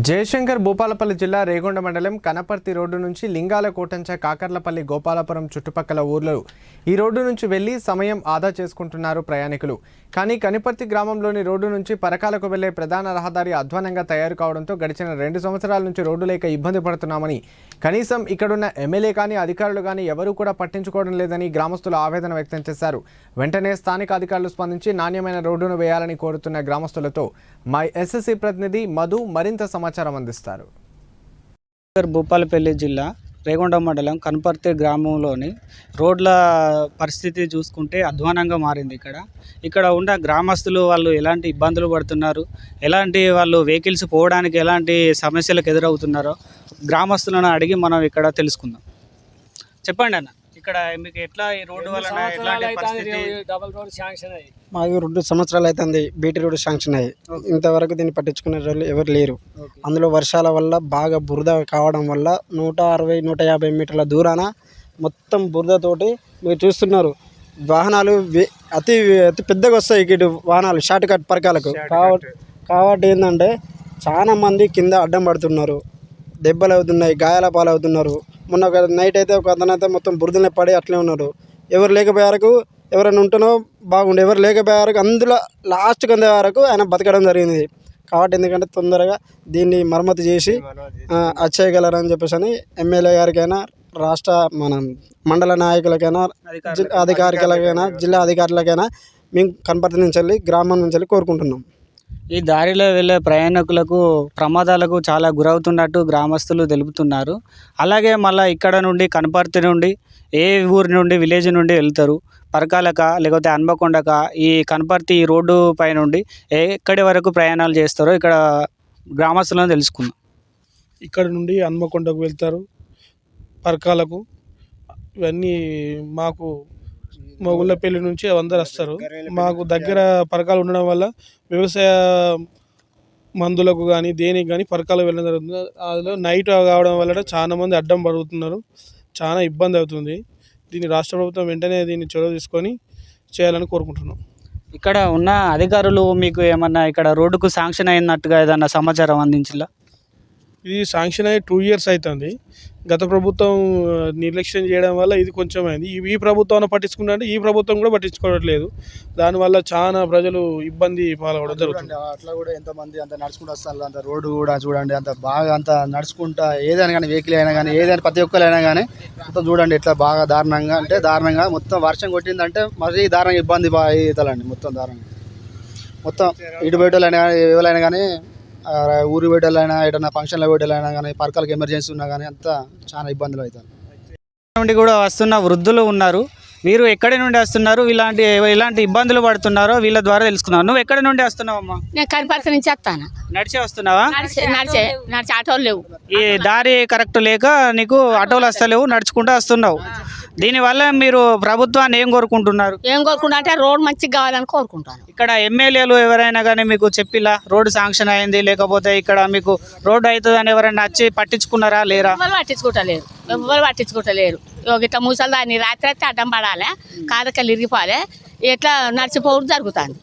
జయశంకర్ భూపాలపల్లి జిల్లా రేగొండ మండలం కనపర్తి రోడ్డు నుంచి లింగాల కోటంచ కాకర్లపల్లి గోపాలపురం చుట్టుపక్కల ఊర్లు ఈ రోడ్డు నుంచి వెళ్లి సమయం ఆదా చేసుకుంటున్నారు ప్రయాణికులు. కానీ కనపర్తి గ్రామంలోని రోడ్డు నుంచి పరకాలకు వెళ్లే ప్రధాన రహదారి అధ్వానంగా తయారు కావడంతో గడిచిన 2 సంవత్సరాల నుంచి రోడ్డు లేక ఇబ్బంది పడుతున్నామని, కనీసం ఇక్కడున్న ఎమ్మెల్యే కానీ అధికారులు కానీ ఎవరూ కూడా పట్టించుకోవడం లేదని గ్రామస్తులు ఆవేదన వ్యక్తం చేశారు. వెంటనే స్థానిక అధికారులు స్పందించి నాణ్యమైన రోడ్డును వేయాలని కోరుతున్న గ్రామస్తులతో మా ఎస్ఎస్సీ ప్రతినిధి మధు మరింత సమాచారం అందిస్తారు. భూపాలపల్లి జిల్లా రేగొండ మండలం కనపర్తి గ్రామంలోని రోడ్ల పరిస్థితి చూసుకుంటే అధ్వానంగా మారింది. ఇక్కడ ఉన్న గ్రామస్తులు వాళ్ళు ఎలాంటి ఇబ్బందులు పడుతున్నారు, ఎలాంటి వాళ్ళు వెహికల్స్ పోవడానికి ఎలాంటి సమస్యలకు ఎదురవుతున్నారో గ్రామస్తులను అడిగి మనం ఇక్కడ తెలుసుకుందాం. చెప్పండి అన్న, ఇక్కడ మీకు ఎట్లా ఈ రోడ్డు వలన ఎలాంటి పరిస్థితి? మాకు 2 సంవత్సరాలు అవుతుంది బీటీ రోడ్డు శాంక్షన్ అయ్యి, ఇంతవరకు దీన్ని పట్టించుకునే వాళ్ళు ఎవరు లేరు. అందులో వర్షాల వల్ల బాగా బురద కావడం వల్ల 160-150 మీటర్ల దూరాన మొత్తం బురదతోటి మీరు చూస్తున్నారు. వాహనాలు అతి అతి పెద్దగా వస్తాయి ఇటు వాహనాలు షార్ట్ కట్ పరకాలకు. కాబట్టి ఏంటంటే చాలా మంది కింద అడ్డం పడుతున్నారు, దెబ్బలు అవుతున్నాయి, గాయాల పాలవుతున్నారు. మొన్న ఒక నైట్ అయితే ఒక అతనైతే మొత్తం బురదనే పడి అట్లే ఉన్నారు. ఎవరు లేకపోయారకు ఎవరైనా ఉంటున్నో బాగుండే, ఎవరు లేకపోయారకు అందులో లాస్ట్కి అందే వరకు ఆయన బతకడం జరిగింది. కాబట్టి ఎందుకంటే తొందరగా దీన్ని మరమ్మతు చేసి వచ్చేయగలరని చెప్పేసి అని ఎమ్మెల్యే గారికైనా, రాష్ట్ర మన మండల నాయకులకైనా, అధికారులకైనా, జిల్లా అధికారులకైనా మేము కనపర్తి నుంచి వెళ్ళి గ్రామం నుంచి వెళ్ళి కోరుకుంటున్నాం. ఈ దారిలో వెళ్ళే ప్రయాణికులకు ప్రమాదాలకు చాలా గురవుతున్నట్టు గ్రామస్తులు తెలుపుతున్నారు. అలాగే మళ్ళీ ఇక్కడ నుండి కనపర్తి నుండి ఏ ఊరి నుండి విలేజ్ నుండి వెళ్తారు, పరకాలక లేకపోతే హన్మకొండక, ఈ కనపర్తి ఈ రోడ్డు పై నుండి ఎక్కడి వరకు ప్రయాణాలు చేస్తారో ఇక్కడ గ్రామస్తులను తెలుసుకుందాం. ఇక్కడ నుండి హన్మకొండకు వెళ్తారు, పరకాలకు, ఇవన్నీ మాకు మొగుళ్ళపల్లి నుంచి అందరు వస్తారు. మాకు దగ్గర పరకాలు ఉండడం వల్ల వ్యవసాయ మందులకు కానీ దేనికి కానీ పరకాలు వెళ్ళడం జరుగుతుంది. అందులో నైట్ కావడం వల్ల చాలా మంది అడ్డం పడుతున్నారు, చాలా ఇబ్బంది అవుతుంది. దీన్ని రాష్ట్ర ప్రభుత్వం వెంటనే దీన్ని చొరవ తీసుకొని చేయాలని కోరుకుంటున్నాం. ఇక్కడ ఉన్న అధికారులు మీకు ఏమన్నా ఇక్కడ రోడ్డుకు శాంక్షన్ అయినట్టుగా ఏదన్నా సమాచారం అందించిలా? ఇది శాంక్షన్ అయ్యి 2 years అవుతుంది. గత ప్రభుత్వం నిర్లక్ష్యం చేయడం వల్ల ఇది కొంచెం అయింది. ఈ ప్రభుత్వం పట్టించుకుంటే ఈ ప్రభుత్వం కూడా పట్టించుకోవట్లేదు. దానివల్ల చాలా ప్రజలు ఇబ్బంది పాలవడం జరుగుతుంది. అట్లా కూడా ఎంతమంది అంత నడుచుకుంటూ వస్తారు, అంత రోడ్డు కూడా చూడండి, అంత బాగా అంత నడుచుకుంటా ఏదైనా కానీ వెహికల్ అయినా కానీ ఏదైనా ప్రతి ఒక్కరు అయినా కానీ మొత్తం చూడండి ఎట్లా బాగా దారుణంగా మొత్తం వర్షం కొట్టిందంటే మరీ దారుణంగా ఇబ్బంది అవుతారండి. మొత్తం దారుణంగా మొత్తం ఇటు బయటలైనా ఎవరైనా కానీ ఊరి బయటలైనా ఏదైనా ఫంక్షన్ల బయటలైనా కానీ పరకాలకు ఎమర్జెన్సీ ఉన్నా కానీ అంతా చాలా ఇబ్బందులు అవుతాయి. నుండి కూడా వస్తున్న వృద్ధులు ఉన్నారు. వీరు ఎక్కడి నుండి వస్తున్నారు, ఇలాంటి ఇబ్బందులు పడుతున్నారో వీళ్ళ ద్వారా తెలుసుకున్నావు. నువ్వు ఎక్కడి నుండి వస్తున్నావమ్మా? నేను కనపర్తి నుంచి వస్తాను. నడిచే వస్తున్నావా? నడిచే ఆటోలు లేవు. ఈ దారి కరెక్ట్ లేక నీకు ఆటోలు వస్తలేవు, నడుచుకుంటూ వస్తున్నావు. దీనివల్ల మీరు ప్రభుత్వాన్ని ఏం కోరుకుంటున్నారు? ఏం కోరుకుంటా అంటే రోడ్ మంచిగా కావాలని కోరుకుంటాను. ఇక్కడ ఎమ్మెల్యేలు ఎవరైనా కానీ మీకు చెప్పిలా రోడ్డు శాంక్షన్ అయింది, లేకపోతే ఇక్కడ మీకు రోడ్డు అవుతుందని ఎవరైనా వచ్చి పట్టించుకున్నారా లేరా? ఎవ్వరు పట్టించుకుంటలేరు. ఇట్లా ముసలి దాన్ని రాత్రి అయితే అడ్డం పడాలి, కాదకలు ఇరిగిపోవాలి, ఇట్లా నడిచిపోవడం జరుగుతుంది.